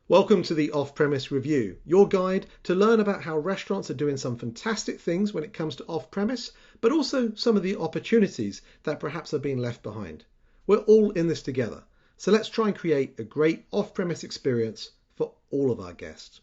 Welcome to the Off-Premise Review, your guide to learn about how restaurants are doing some fantastic things when it comes to off-premise, but also some of the opportunities that perhaps are being left behind. We're all in this together, so let's try and create a great off-premise experience for all of our guests.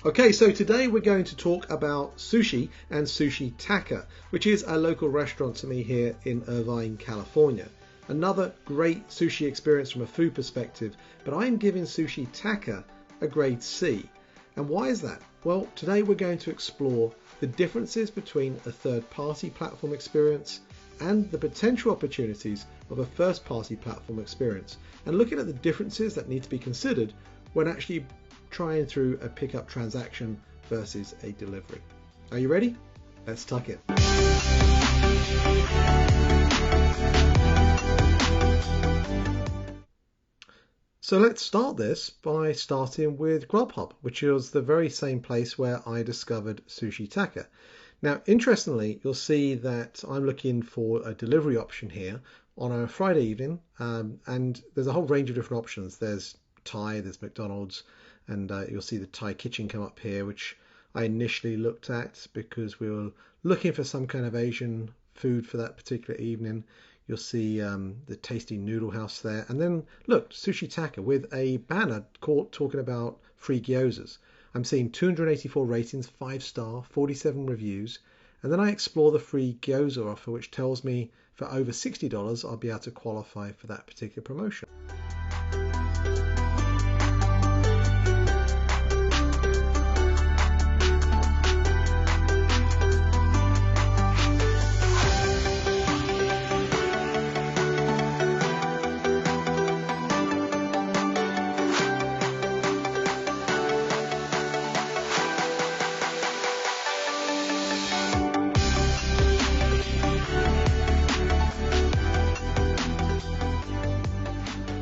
Okay, so today we're going to talk about sushi and Sushi Taka, which is a local restaurant to me here in Irvine, California. Another great sushi experience from a food perspective, but I'm giving Sushi Taka a grade C. And why is that? Well, today we're going to explore the differences between a third-party platform experience and the potential opportunities of a first-party platform experience, and looking at the differences that need to be considered when actually trying through a pickup transaction versus a delivery. Are you ready? Let's tuck it. So let's start this by starting with Grubhub, which is the very same place where I discovered Sushi Taka. Now, interestingly, you'll see that I'm looking for a delivery option here on a Friday evening, and there's a whole range of different options. There's Thai, there's McDonald's, and you'll see the Thai kitchen come up here, which I initially looked at because we were looking for some kind of Asian food for that particular evening. You'll see the tasty noodle house there, and then look, Sushi Taka with a banner talking about free gyozas. I'm seeing 284 ratings, 5-star, 47 reviews, and then I explore the free gyoza offer, which tells me for over $60 I'll be able to qualify for that particular promotion.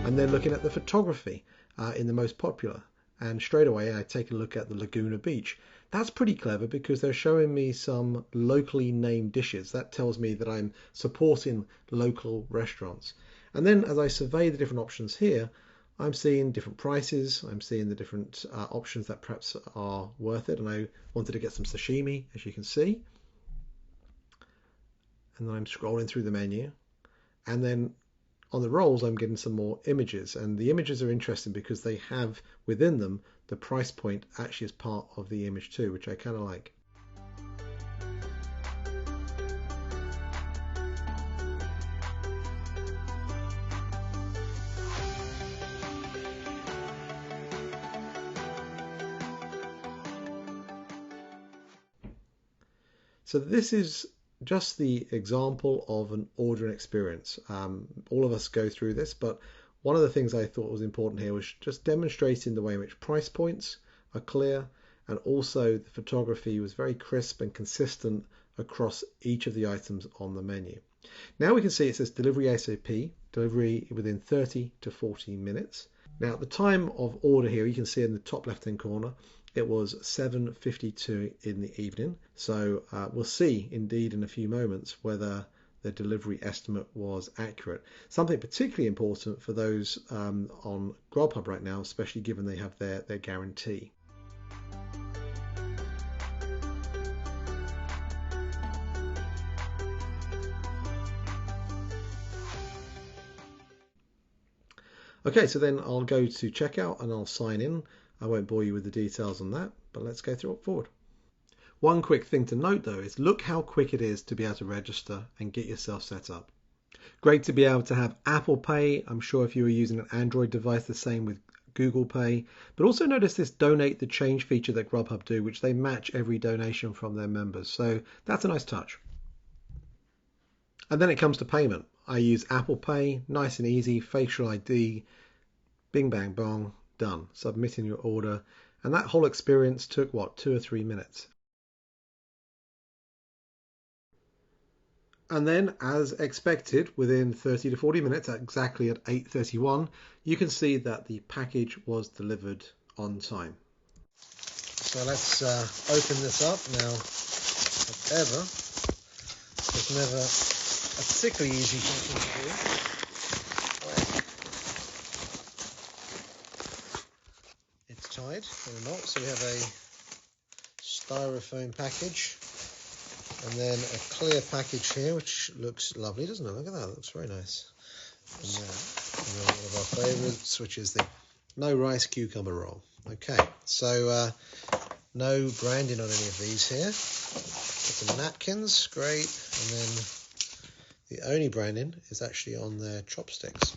And then looking at the photography in the most popular, and straight away I take a look at the Laguna Beach. That's pretty clever because they're showing me some locally named dishes. That tells me that I'm supporting local restaurants. And then as I survey the different options here, I'm seeing different prices, I'm seeing the different options that perhaps are worth it, and I wanted to get some sashimi, as you can see. And then I'm scrolling through the menu, and then on the rolls I'm getting some more images, and the images are interesting because they have within them the price point actually as part of the image too, which I kind of like. So this is just the example of an ordering experience. All of us go through this, but one of the things I thought was important here was just demonstrating the way in which price points are clear, and also the photography was very crisp and consistent across each of the items on the menu. Now we can see it says delivery ASAP, delivery within 30 to 40 minutes. Now at the time of order here, you can see in the top left hand corner, it was 7:52 in the evening. So we'll see indeed in a few moments whether the delivery estimate was accurate. Something particularly important for those on Grubhub right now, especially given they have their guarantee. Okay, so then I'll go to checkout and I'll sign in. I won't bore you with the details on that, but let's go through it forward. One quick thing to note though is look how quick it is to be able to register and get yourself set up. Great to be able to have Apple Pay. I'm sure if you were using an Android device, the same with Google Pay. But also notice this donate the change feature that Grubhub do, which they match every donation from their members. So that's a nice touch. And then it comes to payment. I use Apple Pay, nice and easy, facial ID, bing bang bong, done. Submitting your order. And that whole experience took, what, 2 or 3 minutes. And then, as expected, within 30 to 40 minutes, exactly at 8:31, you can see that the package was delivered on time. So let's open this up now. As ever, there's never a particularly easy thing to do. It's tied in a knot, so we have a styrofoam package and then a clear package here, which looks lovely, doesn't it? Look at that, it looks very nice. And then one of our favourites, which is the no rice cucumber roll. Okay, so no branding on any of these here. Got some napkins, great, and then the only branding is actually on their chopsticks.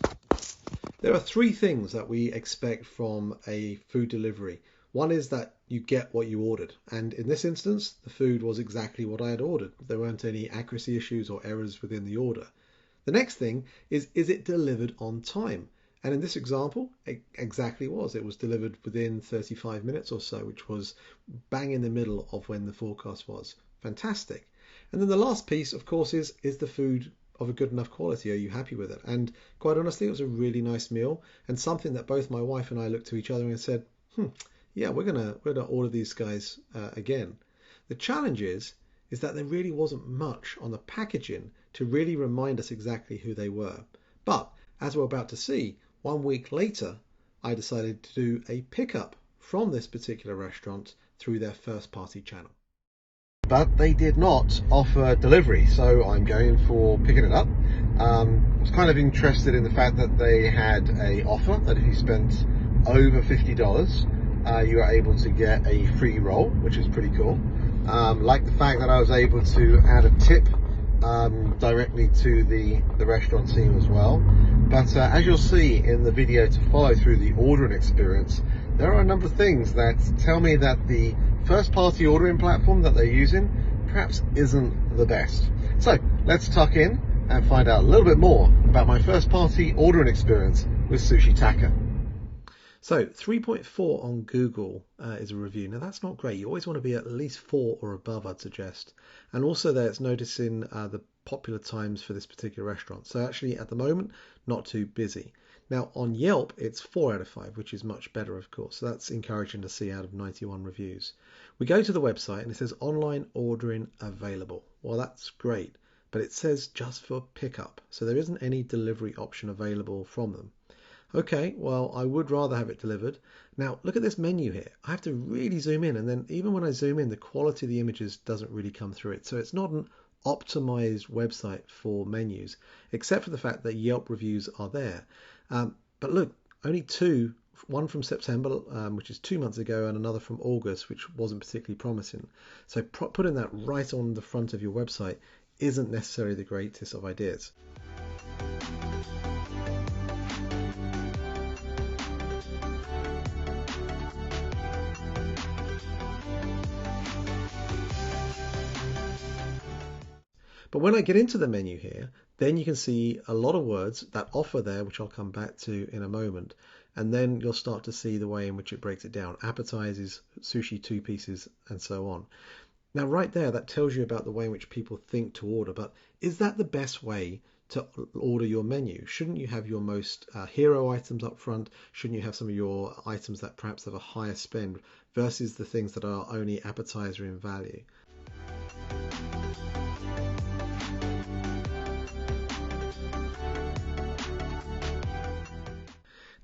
There are three things that we expect from a food delivery. One is that you get what you ordered, and in this instance the food was exactly what I had ordered. There weren't any accuracy issues or errors within the order. The next thing is it delivered on time? And in this example, it exactly was. It was delivered within 35 minutes or so, which was bang in the middle of when the forecast was. Fantastic. And then the last piece, of course, is the food of a good enough quality? Are you happy with it? And quite honestly, it was a really nice meal and something that both my wife and I looked to each other and said, yeah, we're gonna order these guys again. The challenge is that there really wasn't much on the packaging to really remind us exactly who they were. But as we're about to see, 1 week later, I decided to do a pickup from this particular restaurant through their first party channel. But they did not offer delivery, so I'm going for picking it up. I was kind of interested in the fact that they had a offer that if you spent over $50, you are able to get a free roll, which is pretty cool. Like the fact that I was able to add a tip directly to the restaurant team as well. But as you'll see in the video to follow through the ordering experience, there are a number of things that tell me that the first party ordering platform that they're using perhaps isn't the best. So let's tuck in and find out a little bit more about my first party ordering experience with Sushi Taka. So 3.4 on Google is a review. Now that's not great. You always want to be at least 4 or above, I'd suggest. And also there it's noticing the popular times for this particular restaurant. So actually at the moment, not too busy. Now on Yelp, it's 4 out of 5, which is much better, of course. So that's encouraging to see out of 91 reviews. We go to the website and it says online ordering available. Well, that's great, but it says just for pickup. So there isn't any delivery option available from them. Okay, well, I would rather have it delivered. Now, look at this menu here. I have to really zoom in, and then even when I zoom in, the quality of the images doesn't really come through it. So it's not an optimized website for menus, except for the fact that Yelp reviews are there. But look, only 2, one from September, which is 2 months ago, and another from August, which wasn't particularly promising. So putting that right on the front of your website isn't necessarily the greatest of ideas. But when I get into the menu here, then you can see a lot of words that offer there, which I'll come back to in a moment. And then you'll start to see the way in which it breaks it down. Appetizers, sushi 2 pieces, and so on. Now, right there, that tells you about the way in which people think to order. But is that the best way to order your menu? Shouldn't you have your most hero items up front? Shouldn't you have some of your items that perhaps have a higher spend versus the things that are only appetizer in value?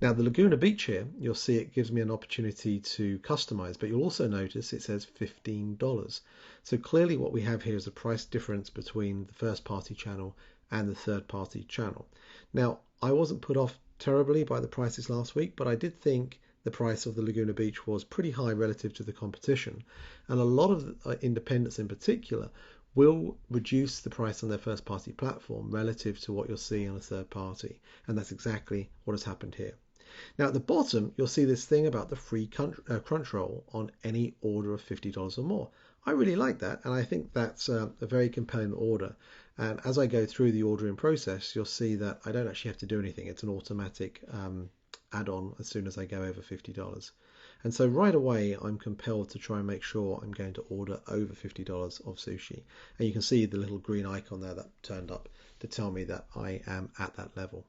Now the Laguna Beach here, you'll see it gives me an opportunity to customize, but you'll also notice it says $15. So clearly what we have here is a price difference between the first party channel and the third party channel. Now I wasn't put off terribly by the prices last week, but I did think the price of the Laguna Beach was pretty high relative to the competition. And a lot of independents in particular will reduce the price on their first party platform relative to what you're seeing on a third party. And that's exactly what has happened here. Now at the bottom, you'll see this thing about the free crunch roll on any order of $50 or more. I really like that, and I think that's a very compelling order. And as I go through the ordering process, you'll see that I don't actually have to do anything. It's an automatic add-on as soon as I go over $50. And so right away, I'm compelled to try and make sure I'm going to order over $50 of sushi. And you can see the little green icon there that turned up to tell me that I am at that level.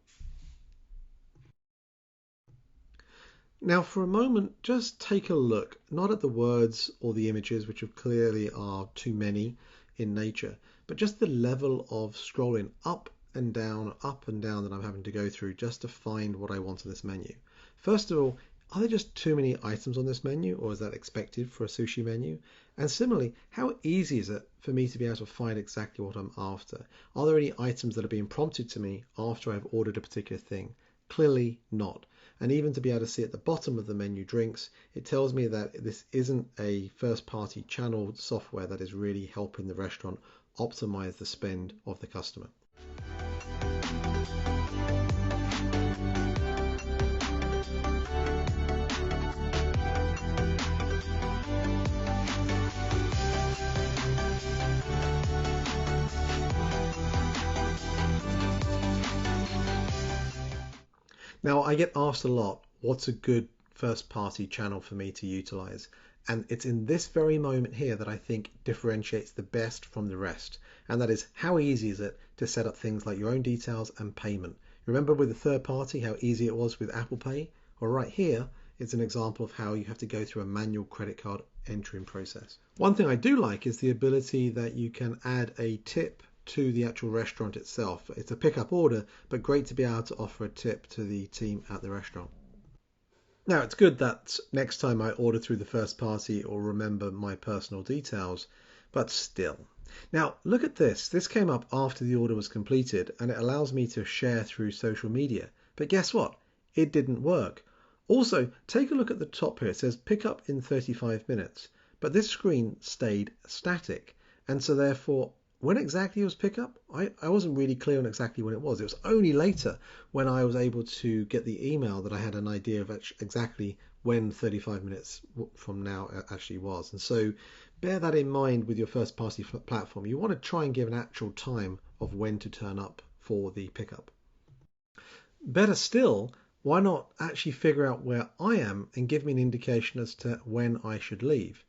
Now for a moment, just take a look, not at the words or the images, which clearly are too many in nature, but just the level of scrolling up and down that I'm having to go through just to find what I want on this menu. First of all, are there just too many items on this menu, or is that expected for a sushi menu? And similarly, how easy is it for me to be able to find exactly what I'm after? Are there any items that are being prompted to me after I've ordered a particular thing? Clearly not. And even to be able to see at the bottom of the menu drinks, it tells me that this isn't a first-party channel software that is really helping the restaurant optimize the spend of the customer. Now, I get asked a lot, what's a good first-party channel for me to utilize? And it's in this very moment here that I think differentiates the best from the rest. And that is, how easy is it to set up things like your own details and payment? Remember with the third party, how easy it was with Apple Pay? Well, right here, it's an example of how you have to go through a manual credit card entering process. One thing I do like is the ability that you can add a tip to the actual restaurant itself. It's a pickup order, but great to be able to offer a tip to the team at the restaurant. Now, it's good that next time I order through the first party or remember my personal details, but still. Now, look at this. This came up after the order was completed, and it allows me to share through social media. But guess what? It didn't work. Also, take a look at the top here. It says pick up in 35 minutes, but this screen stayed static, and so therefore when exactly it was pickup, I wasn't really clear on exactly when it was. It was only later when I was able to get the email that I had an idea of exactly when 35 minutes from now actually was. And so bear that in mind with your first party platform. You want to try and give an actual time of when to turn up for the pickup. Better still, why not actually figure out where I am and give me an indication as to when I should leave?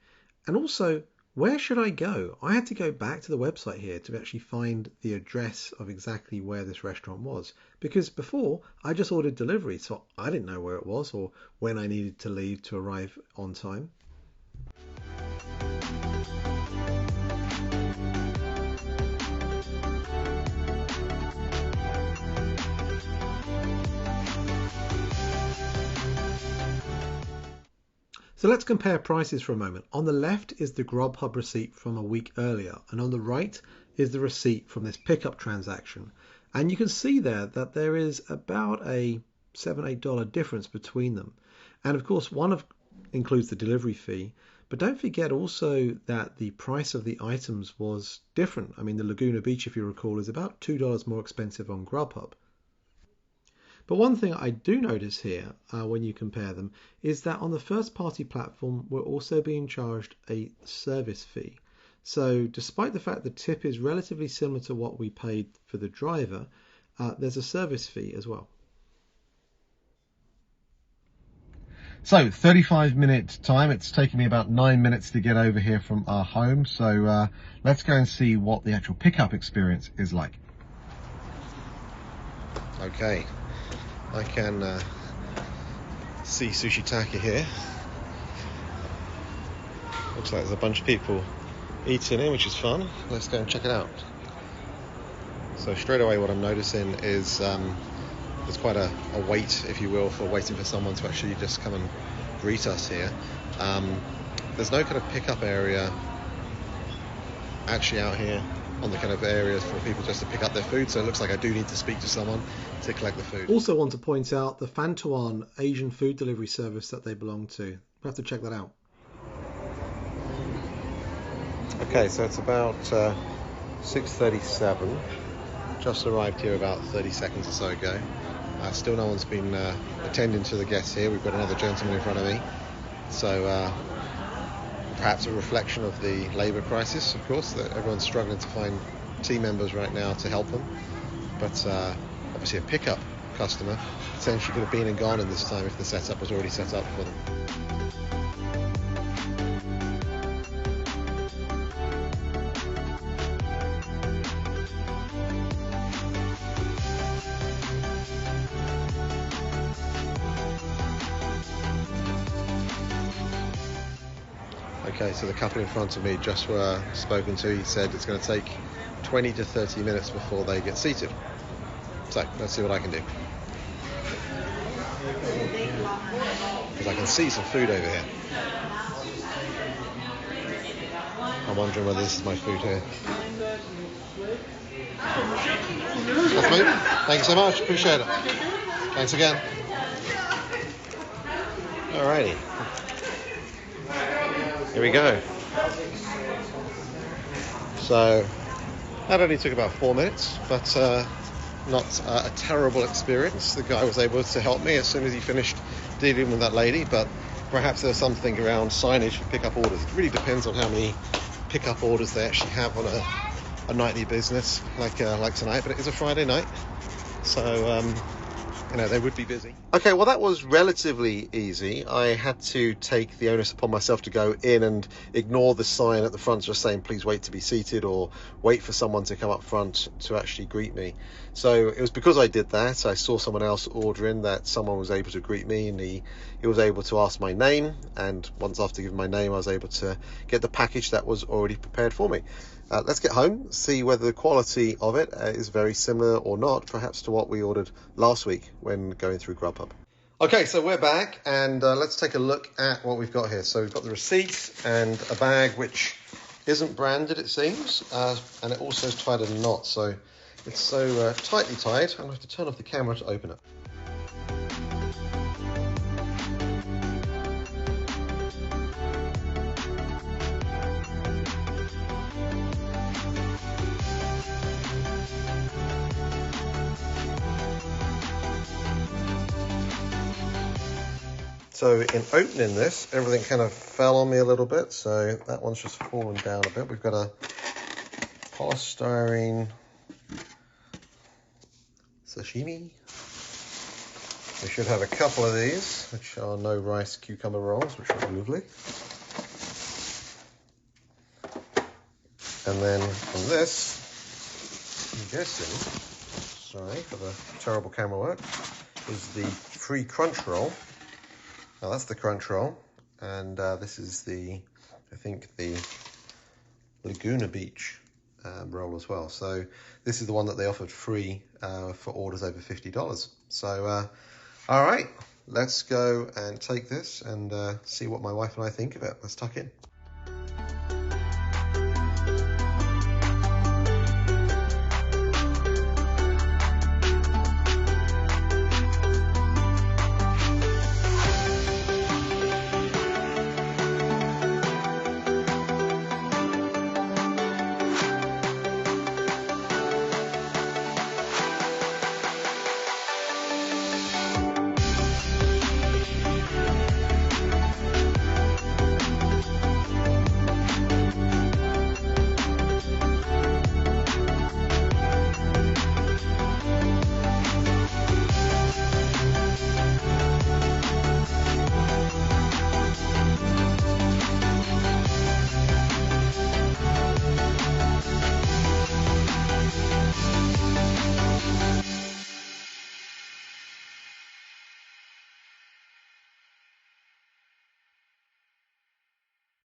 And also, where should I go? I had to go back to the website here to actually find the address of exactly where this restaurant was, because before I just ordered delivery, so I didn't know where it was or when I needed to leave to arrive on time. So let's compare prices for a moment. On the left is the Grubhub receipt from a week earlier, and on the right is the receipt from this pickup transaction. And you can see there that there is about a $7, $8 difference between them. And of course, one includes the delivery fee, but don't forget also that the price of the items was different. I mean, the Laguna Beach, if you recall, is about $2 more expensive on Grubhub. But one thing I do notice here when you compare them is that on the first party platform, we're also being charged a service fee. So despite the fact the tip is relatively similar to what we paid for the driver, there's a service fee as well. So 35-minute time. It's taken me about 9 minutes to get over here from our home. So let's go and see what the actual pickup experience is like. Okay. I can see Sushi Taka here. Looks like there's a bunch of people eating in, which is fun. Let's go and check it out. So straight away what I'm noticing is there's quite a wait, if you will, for waiting for someone to actually just come and greet us here. There's no kind of pickup area actually out here on the kind of areas for people just to pick up their food, so it looks like I do need to speak to someone to collect the food. Also want to point out the Fantuan Asian food delivery service that they belong to. We'll have to check that out. Okay, so it's about 6:37. Just arrived here about 30 seconds or so ago. Still no one's been attending to the guests here. We've got another gentleman in front of me. So perhaps a reflection of the labour crisis, of course, that everyone's struggling to find team members right now to help them. But obviously a pickup customer potentially could have been and gone in this time if the setup was already set up for them. Okay, so the couple in front of me just were spoken to. He said it's going to take 20 to 30 minutes before they get seated. So let's see what I can do. Because I can see some food over here. I'm wondering whether this is my food here. That's me. Thank you so much. Appreciate it. Thanks again. Alrighty. Here we go. So that only took about 4 minutes, but not a terrible experience. The guy was able to help me as soon as he finished dealing with that lady, but perhaps there's something around signage for pickup orders. It really depends on how many pickup orders they actually have on a nightly business like tonight, but it is a Friday night, so they would be busy. Okay, well, that was relatively easy. I had to take the onus upon myself to go in and ignore the sign at the front just saying please wait to be seated, or wait for someone to come up front to actually greet me. So it was because I did that, I saw someone else ordering, that someone was able to greet me, and he was able to ask my name, and once after giving my name I was able to get the package that was already prepared for me. Let's get home, see whether the quality of it is very similar or not, perhaps to what we ordered last week when going through Grubhub. Okay, so we're back, and let's take a look at what we've got here. So we've got the receipt and a bag which isn't branded, it seems, and it also is tied in a knot, so it's so tightly tied, I'm going to have to turn off the camera to open it. So in opening this, everything kind of fell on me a little bit, so that one's just fallen down a bit. We've got a polystyrene sashimi. We should have a couple of these, which are no rice cucumber rolls, which are lovely. And then from this, I'm guessing, sorry for the terrible camera work, is the free crunch roll. Now that's the crunch roll, and this is I think the Laguna Beach roll as well. So this is the one that they offered free for orders over $50. So, all right, let's go and take this and see what my wife and I think of it. Let's tuck in.